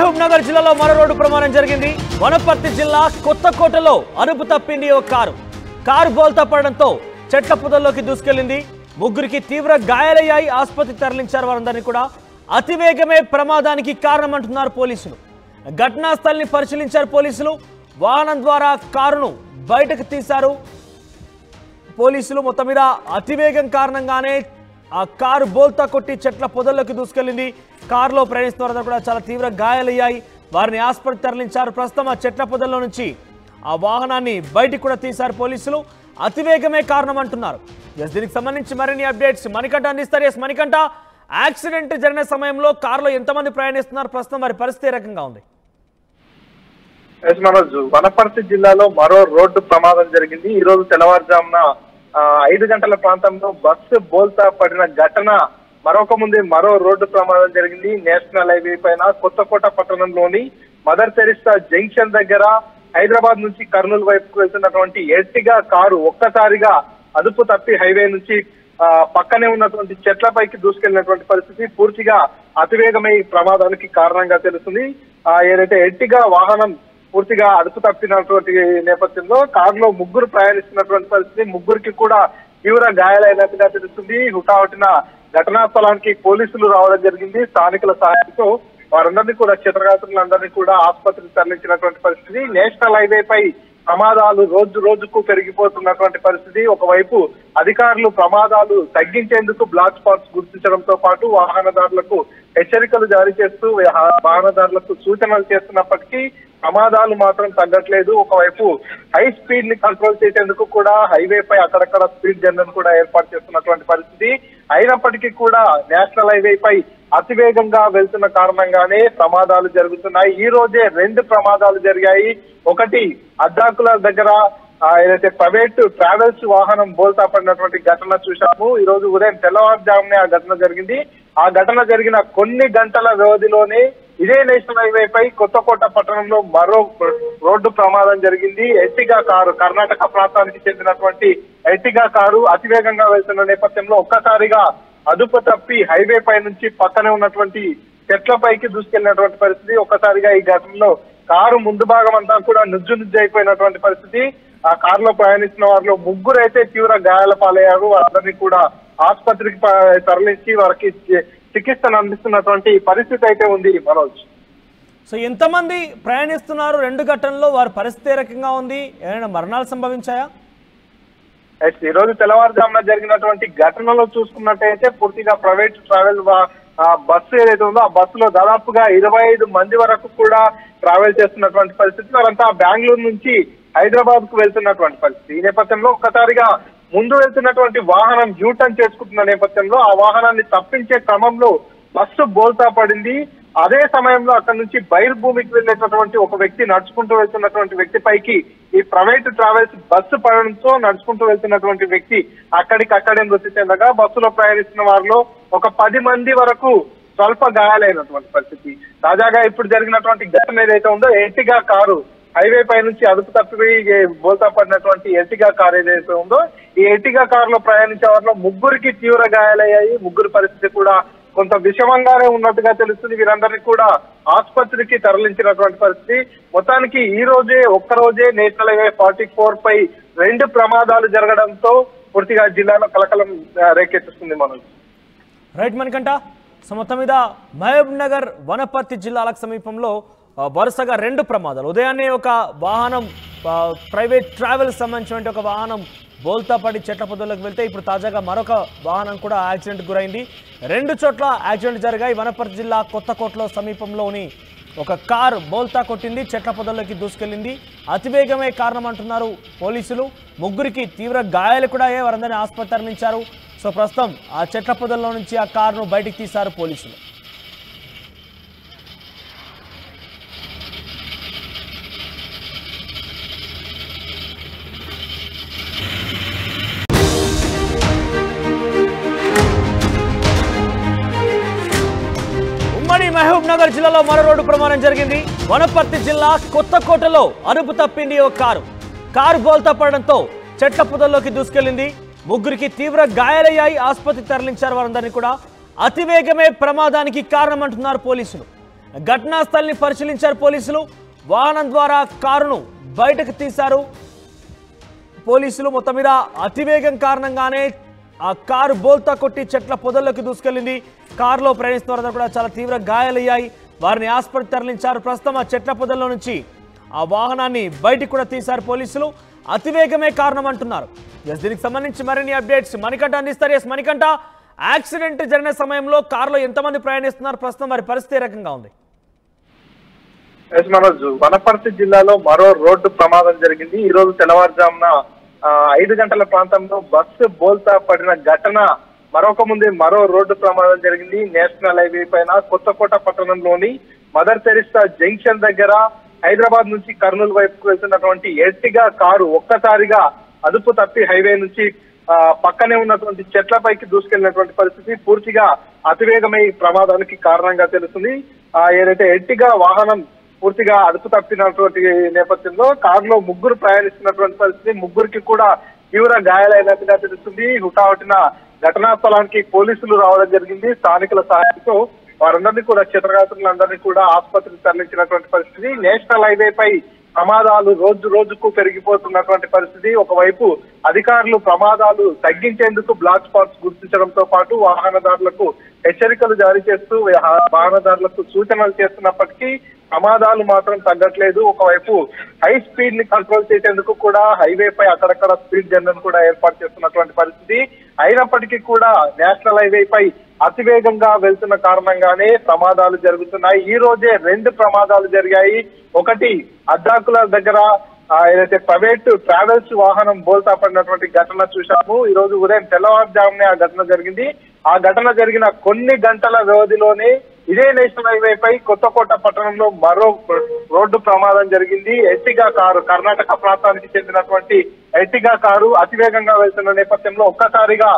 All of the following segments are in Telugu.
మహబూబ్ నగర్ జిల్లాలో మరో రోడ్డు ప్రమాదం జరిగింది. వనపర్తి జిల్లా కొత్తకోటలో అదుపు తప్పింది ఓ కారు బోల్తా పడడంతో చెట్ల పొదల్లోకి దూసుకెళ్లింది. ముగ్గురికి తీవ్ర గాయాలయ్యాయి. ఆసుపత్రికి తరలించారు. వారందరినీ కూడా అతివేగమే ప్రమాదానికి కారణమంటున్నారు పోలీసులు. ఘటనా స్థలిని పరిశీలించారు పోలీసులు. వాహనం ద్వారా కారును బయటకు తీశారు పోలీసులు. మొత్తం మీద అతివేగం కారణంగానే ఆ కారు బోల్తా కొట్టి చెట్ల పొదల్లోకి దూసుకెళ్లింది. కారులో ప్రయాణిస్తున్న వారందరూ కూడా చాలా తీవ్ర గాయాలయ్యాయి. వారిని ఆసుపత్రికి తరలించారు. ప్రస్తుతం ఆ చెట్ల పొదల్లో నుంచి ఆ వాహనాన్ని బయటికి కూడా తీశారు పోలీసులు. అతివేగమే కారణం అంటున్నారు. దీనికి సంబంధించి మరిన్ని అప్డేట్స్ మణికంఠ అందిస్తారు. మణికంఠ, యాక్సిడెంట్ జరిగిన సమయంలో కారులో ఎంతమంది ప్రయాణిస్తున్నారు? ప్రస్తుతం వారి పరిస్థితి ఏ రకంగా ఉంది? మనోజ్, వనపర్తి జిల్లాలో మరో రోడ్డు ప్రమాదం జరిగింది. ఈ రోజు తెల్లవారుజామున 5 గంటల ప్రాంతంలో బస్సు బోల్తా పడిన ఘటన మరో రోడ్డు ప్రమాదం జరిగింది. నేషనల్ హైవే పైన కొత్తకోట పట్టణంలోని మదర్ తెరిసా జంక్షన్ దగ్గర హైదరాబాద్ నుంచి కర్నూలు వైపుకు వెళ్తున్నటువంటి ఎర్టిగా కారు ఒక్కసారిగా అదుపు తప్పి హైవే నుంచి పక్కనే ఉన్నటువంటి చెట్లపైకి దూసుకెళ్లినటువంటి పరిస్థితి పూర్తిగా అతివేగమై ప్రమాదానికి కారణంగా తెలుస్తుంది. ఏదైతే ఎర్టిగా వాహనం పూర్తిగా అదుపు తప్పినటువంటి నేపథ్యంలో కారులో ముగ్గురు ప్రయాణిస్తున్నటువంటి పరిస్థితి. ముగ్గురికి కూడా తీవ్ర గాయాలైనట్టుగా తెలుస్తుంది. హుటాహుటిన ఘటనా స్థలానికి పోలీసులు రావడం జరిగింది. స్థానికుల సహాయంతో వారందరినీ కూడా క్షతగాత్రులందరినీ కూడా ఆసుపత్రికి తరలించినటువంటి పరిస్థితి. నేషనల్ హైవే పై ప్రమాదాలు రోజుకు పెరిగిపోతున్నటువంటి పరిస్థితి. ఒకవైపు అధికారులు ప్రమాదాలు తగ్గించేందుకు బ్లాక్ స్పాట్స్ గుర్తించడంతో పాటు వాహనదారులకు హెచ్చరికలు జారీ చేస్తూ వాహనదారులకు సూచనలు చేస్తున్నప్పటికీ ప్రమాదాలు మాత్రం తగ్గట్లేదు. ఒకవైపు హై స్పీడ్ ని కంట్రోల్ చేసేందుకు కూడా హైవే పై అక్కడక్కడ స్పీడ్ గన్లను కూడా ఏర్పాటు చేస్తున్నటువంటి పరిస్థితి. అయినప్పటికీ కూడా నేషనల్ హైవే పై అతివేగంగా వెళ్తున్న కారణంగానే ప్రమాదాలు జరుగుతున్నాయి. ఈ రోజే 2 ప్రమాదాలు జరిగాయి. ఒకటి అద్దాకుల దగ్గర ఏదైతే ప్రైవేట్ ట్రావెల్స్ వాహనం బోల్తా పడినటువంటి ఘటన చూశాము. ఈ రోజు ఉదయం తెల్లవారుజామునే ఆ ఘటన జరిగింది. ఆ ఘటన జరిగిన కొన్ని గంటల వ్యవధిలోనే ఇదే నేషనల్ హైవే పై కొత్తకోట పట్టణంలో మరో రోడ్డు ప్రమాదం జరిగింది. ఎర్టిగా కారు, కర్ణాటక ప్రాంతానికి చెందినటువంటి ఎర్టిగా కారు అతివేగంగా వెళ్తున్న నేపథ్యంలో ఒక్కసారిగా అదుపు తప్పి హైవే పై నుంచి పక్కనే ఉన్నటువంటి చెట్లపైకి దూసుకెళ్లినటువంటి పరిస్థితి. ఒక్కసారిగా ఈ ఘటనలో కారు ముందు భాగం అంతా కూడా నుజ్జు అయిపోయినటువంటి పరిస్థితి. ఆ కారులో ప్రయాణిస్తున్న వారిలో ముగ్గురు అయితే తీవ్ర గాయాల పాలయ్యారు. వారందరినీ కూడా ఆసుపత్రికి తరలించి వారికి చికిత్సను అందిస్తున్నటువంటి పరిస్థితి అయితే ఉంది మనోజ్. సో ఎంతమంది ప్రయాణిస్తున్నారు 2 ఘటనలో? వారి పరిస్థితి ఏ రకంగా ఉంది? ఏమైనా మరణాలు సంభవించాయా? ఈ రోజు తెల్లవారుజామున జరిగినటువంటి ఘటనలో చూసుకున్నట్టయితే పూర్తిగా ప్రైవేట్ ట్రావెల్ బస్సు ఏదైతే ఉందో ఆ బస్సులో దాదాపుగా 25 మంది వరకు కూడా ట్రావెల్ చేస్తున్నటువంటి పరిస్థితి. వారంతా బెంగళూరు నుంచి హైదరాబాద్ కు వెళ్తున్నటువంటి పరిస్థితి. ఈ నేపథ్యంలో ఒక్కసారిగా ముందు వెళ్తున్నటువంటి వాహనం యూటర్న్ చేసుకుంటున్న నేపథ్యంలో ఆ వాహనాన్ని తప్పించే క్రమంలో బస్సు బోల్తా పడింది. అదే సమయంలో అక్కడి నుంచి బహిర్భూమికి వెళ్ళేటటువంటి ఒక వ్యక్తి నడుచుకుంటూ వెళ్తున్నటువంటి వ్యక్తిపైకి ఈ ప్రైవేట్ ట్రావెల్స్ బస్సు పడడంతో నడుచుకుంటూ వెళ్తున్నటువంటి వ్యక్తి అక్కడికక్కడే మృతి చెందగా బస్సులో ప్రయాణిస్తున్న వారిలో ఒక 10 మంది వరకు స్వల్ప గాయాలైనటువంటి పరిస్థితి. తాజాగా ఇప్పుడు జరిగినటువంటి ఘటన ఏదైతే ఉందో ఎర్టిగా కారు హైవే పై నుంచి అదుపు తప్పిపోయి బోల్తా పడినటువంటి ఎర్టిగా కారు ఏదైతే ఉందో ఈ ఎర్టిగా కారులో ప్రయాణించే వారిలో ముగ్గురికి తీవ్ర గాయాలయ్యాయి. ముగ్గురు పరిస్థితి కూడా కొంత విషమంగానే ఉన్నట్టుగా తెలుస్తుంది. వీరందరినీ కూడా ఆసుపత్రికి తరలించినటువంటి పరిస్థితి. మొత్తానికి ఒక్కరోజే నేషనల్ హైవే 44 పై 2 ప్రమాదాలు జరగడంతో పూర్తిగా జిల్లాలో కలకలం రేకెత్తిస్తుంది మనోజ్. రైట్ మణికంఠ. సో మొత్తం మీద మహబూబ్ నగర్ వనపర్తి జిల్లాలకు సమీపంలో వరుసగా 2 ప్రమాదాలు. ఉదయాన్నే ఒక వాహనం ప్రైవేట్ ట్రావెల్స్ సంబంధించిన ఒక వాహనం బోల్తా పడి చెట్ల పొదల్లోకి వెళ్తే ఇప్పుడు తాజాగా మరొక వాహనం కూడా యాక్సిడెంట్ గురైంది. 2 చోట్ల యాక్సిడెంట్ జరిగాయి. వనపర్తి జిల్లా కొత్తకోటలో సమీపంలోని ఒక కారు బోల్తా కొట్టింది, చెట్ల పొదల్లోకి దూసుకెళ్లింది. అతివేగమే కారణం అంటున్నారు పోలీసులు. ముగ్గురికి తీవ్ర గాయాలు కూడా అయ్యాయి. వారందరినీ ఆసుపత్రి తరలించారు. సో ప్రస్తుతం ఆ చెట్ల పొదల్లో నుంచి ఆ కారును బయటికి తీశారు పోలీసులు. మహబూబ్ నగర్ జిల్లాలో మరో రోడ్డు ప్రమాదం జరిగింది. వనపర్తి జిల్లా కొత్తకోటలో అదుపు తప్పింది ఓ కారు బోల్తా పడడంతో చెట్ల పొదల్లోకి దూసుకెళ్లింది. ముగ్గురికి తీవ్ర గాయాలయ్యాయి. ఆసుపత్రికి తరలించారు. వారందరినీ కూడా అతివేగమే ప్రమాదానికి కారణమంటున్నారు పోలీసులు. ఘటనా స్థలిని పరిశీలించారు పోలీసులు. వాహనం ద్వారా కారును బయటకు తీశారు పోలీసులు. మొత్తం మీద అతివేగం కారణంగానే ఆ కారు బోల్తా కొట్టి చెట్ల పొదల్లోకి దూసుకెళ్లింది. కారులో ప్రయాణిస్తున్న వారందరూ కూడా చాలా తీవ్ర గాయాలయ్యాయి. వారిని ఆసుపత్రికి తరలించారు. ప్రస్తుతం ఆ చెట్ల పొదల్లో నుంచి ఆ వాహనాన్ని బయటికి కూడా తీశారు పోలీసులు. అతివేగమే కారణం అంటున్నారు. దీనికి సంబంధించి మరిన్ని అప్డేట్స్ మణికంఠ అందిస్తారు. మణికంఠ, యాక్సిడెంట్ జరిగిన సమయంలో కారులో ఎంతమంది ప్రయాణిస్తున్నారు? ప్రస్తుతం వారి పరిస్థితి ఏ రకంగా ఉంది? మనోజ్, వనపర్తి జిల్లాలో మరో రోడ్డు ప్రమాదం జరిగింది. ఈ రోజు తెల్లవారుజామున 5 గంటల ప్రాంతంలో బస్సు బోల్తా పడిన ఘటన మరో రోడ్డు ప్రమాదం జరిగింది. నేషనల్ హైవే పైన కొత్తకోట పట్టణంలోని మదర్ తెరిసా జంక్షన్ దగ్గర హైదరాబాద్ నుంచి కర్నూలు వైపుకు వెళ్తున్నటువంటి ఎర్టిగా కారు ఒక్కసారిగా అదుపు తప్పి హైవే నుంచి పక్కనే ఉన్నటువంటి చెట్లపైకి దూసుకెళ్లినటువంటి పరిస్థితి పూర్తిగా అతివేగమై ప్రమాదానికి కారణంగా తెలుస్తుంది. ఏదైతే ఎర్టిగా వాహనం పూర్తిగా అదుపు తప్పినటువంటి నేపథ్యంలో కారులో ముగ్గురు ప్రయాణిస్తున్నటువంటి పరిస్థితి. ముగ్గురికి కూడా తీవ్ర గాయాలైనట్టుగా తెలుస్తుంది. హుటాహుటిన ఘటనా స్థలానికి పోలీసులు రావడం జరిగింది. స్థానికుల సహాయంతో వారందరినీ కూడా క్షతగాత్రులందరినీ కూడా ఆసుపత్రికి తరలించినటువంటి పరిస్థితి. నేషనల్ హైవే పై ప్రమాదాలు రోజు రోజుకు పెరిగిపోతున్నటువంటి పరిస్థితి. ఒకవైపు అధికారులు ప్రమాదాలు తగ్గించేందుకు బ్లాక్ స్పాట్స్ గుర్తించడంతో పాటు వాహనదారులకు హెచ్చరికలు జారీ చేస్తూ వాహనదారులకు సూచనలు చేస్తున్నప్పటికీ ప్రమాదాలు మాత్రం తగ్గట్లేదు. ఒకవైపు హై స్పీడ్ ని కంట్రోల్ చేసేందుకు కూడా హైవే పై అక్కడక్కడ స్పీడ్ జర్నల్ కూడా ఏర్పాటు చేస్తున్నటువంటి పరిస్థితి. అయినప్పటికీ కూడా నేషనల్ హైవే పై అతివేగంగా వెళ్తున్న కారణంగానే ప్రమాదాలు జరుగుతున్నాయి. ఈ రోజే 2 ప్రమాదాలు జరిగాయి. ఒకటి అద్దాకుల దగ్గర ఏదైతే ప్రైవేట్ ట్రావెల్స్ వాహనం బోల్తా పడినటువంటి ఘటన చూశాము. ఈ రోజు ఉదయం తెల్లవారుజామునే ఆ ఘటన జరిగింది. ఆ ఘటన జరిగిన కొన్ని గంటల వ్యవధిలోనే ఇదే నేషనల్ హైవే పై కొత్తకోట పట్టణంలో మరో రోడ్డు ప్రమాదం జరిగింది. ఎర్టిగా కారు, కర్ణాటక ప్రాంతానికి చెందినటువంటి ఎర్టిగా కారు అతివేగంగా వెళ్తున్న నేపథ్యంలో ఒక్కసారిగా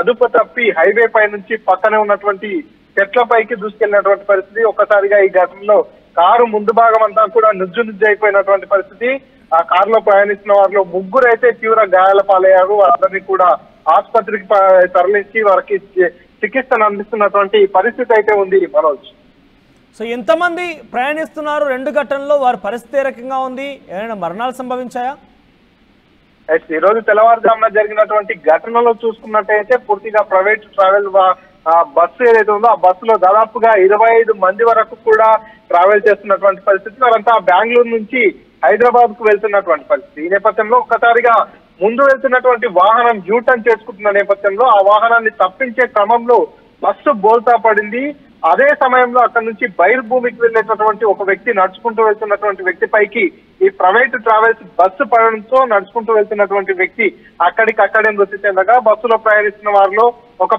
అదుపు తప్పి హైవే పై నుంచి పక్కనే ఉన్నటువంటి చెట్లపైకి దూసుకెళ్లినటువంటి పరిస్థితి. ఒక్కసారిగా ఈ ఘటనలో కారు ముందు భాగం అంతా కూడా నుజ్జు అయిపోయినటువంటి పరిస్థితి. ఆ కారులో ప్రయాణిస్తున్న వారిలో ముగ్గురు అయితే తీవ్ర గాయాల పాలయ్యారు. వారందరినీ కూడా ఆసుపత్రికి తరలించి వారికి చికిత్సను అందిస్తున్నటువంటి పరిస్థితి అయితే ఉంది మనోజ్. సో ఎంతమంది ప్రయాణిస్తున్నారు 2 ఘటనలో? వారి పరిస్థితి ఏ రకంగా ఉంది? ఏమైనా మరణాలు సంభవించాయా? ఈ రోజు తెల్లవారుజామున జరిగినటువంటి ఘటనలో చూసుకున్నట్టయితే పూర్తిగా ప్రైవేట్ ట్రావెల్ బస్సు ఏదైతే ఉందో ఆ బస్సులో దాదాపుగా 25 మంది వరకు కూడా ట్రావెల్ చేస్తున్నటువంటి పరిస్థితి. వారంతా బెంగళూరు నుంచి హైదరాబాద్ కు వెళ్తున్నటువంటి పరిస్థితి. ఈ నేపథ్యంలో ఒక్కసారిగా ముందు వెళ్తున్నటువంటి వాహనం యూటర్న్ చేసుకుంటున్న నేపథ్యంలో ఆ వాహనాన్ని తప్పించే క్రమంలో బస్సు బోల్తా పడింది. అదే సమయంలో అక్కడి నుంచి బహిర్భూమికి వెళ్ళేటటువంటి ఒక వ్యక్తి నడుచుకుంటూ వెళ్తున్నటువంటి వ్యక్తి పైకి ఈ ప్రైవేట్ ట్రావెల్స్ బస్సు పడడంతో నడుచుకుంటూ వెళ్తున్నటువంటి వ్యక్తి అక్కడికక్కడే మృతి చెందగా బస్సులో ప్రయాణిస్తున్న వారిలో ఒక